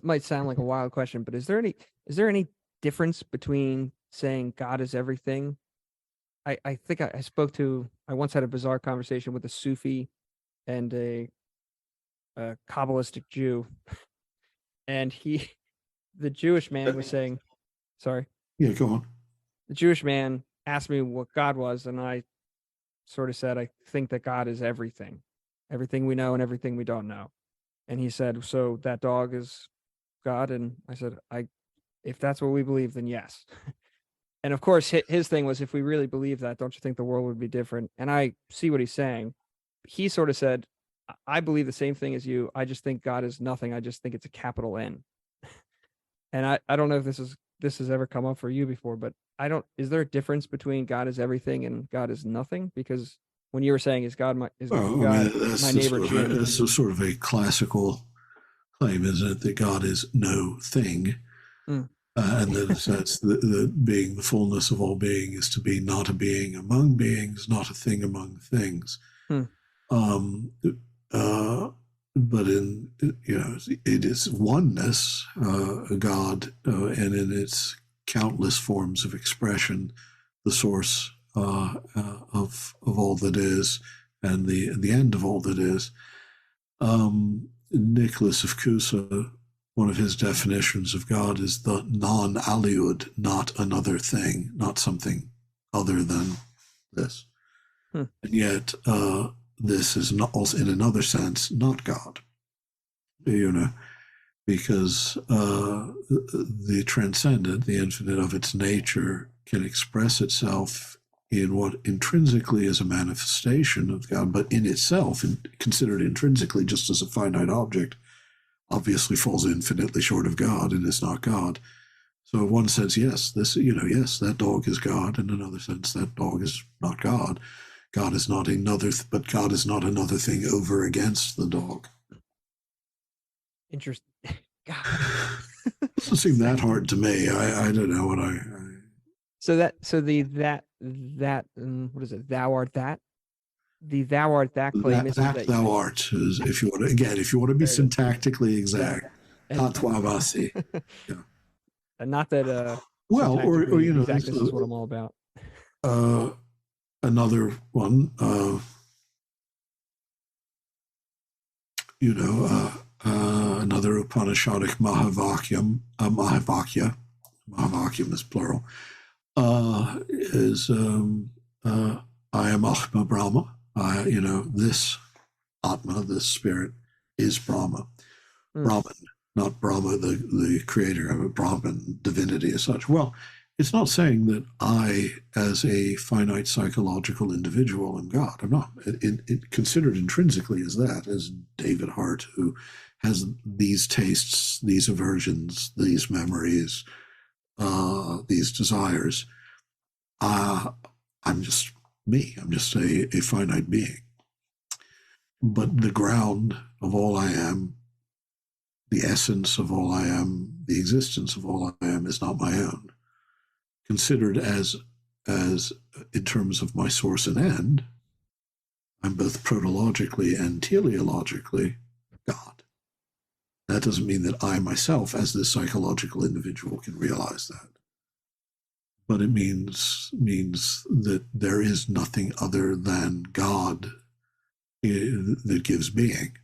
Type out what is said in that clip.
might sound like a wild question, but is there any difference between saying God is everything? I think I once had a bizarre conversation with a Sufi and a Kabbalistic Jew, and the Jewish man was saying, sorry, Yeah, go on. the Jewish man asked me what God was, and I sort of said, I think that God is everything, everything we know and everything we don't know. And he said, so that dog is God? And I said, if that's what we believe, then yes. And of course, his thing was, if we really believe that, don't you think the world would be different? And I see what he's saying. He sort of said, I believe the same thing as you. I just think God is nothing. I just think it's a capital N. And I don't know if this has ever come up for you before, but is there a difference between God is everything and God is nothing? Because when you were saying, is God Well, I mean, my neighbor Jim? that's a sort of a classical claim, isn't it, that God is no thing? Mm. And then that's the being the fullness of all being is to be not a being among beings, not a thing among things. Mm. But it is oneness, God, and in its countless forms of expression, the source of all that is, and the end of all that is. Nicholas of Cusa, one of his definitions of God is the non-aliud, not another thing, not something other than this. And yet, this is not also, in another sense, not God. Because the transcendent, the infinite of its nature, can express itself in what intrinsically is a manifestation of God, but in itself, considered intrinsically just as a finite object, obviously falls infinitely short of God and is not God. So in one sense, yes, yes, that dog is God. In another sense, that dog is not God. God is not but God is not another thing over against the dog. Interesting. God. Doesn't seem that hard to me. I don't know what what is it? Thou art that. The thou art that claim is that thou art is, if you want to be syntactically exact. Yeah. And not that well, or exactness is what I'm all about. Another one, another Upanishadic Mahavakyam is plural, is I am Atma Brahma. This Atma, this spirit, is Brahma. Brahman, not Brahma, the creator of a Brahman divinity as such. Well, it's not saying that I, as a finite psychological individual, am God. I'm not. It considered intrinsically as that, as David Hart, who has these tastes, these aversions, these memories, these desires. I'm just me. I'm just a finite being. But the ground of all I am, the essence of all I am, the existence of all I am is not my own. Considered as in terms of my source and end, I'm both protologically and teleologically God. That doesn't mean that I myself, as this psychological individual, can realize that. But it means that there is nothing other than God that gives being.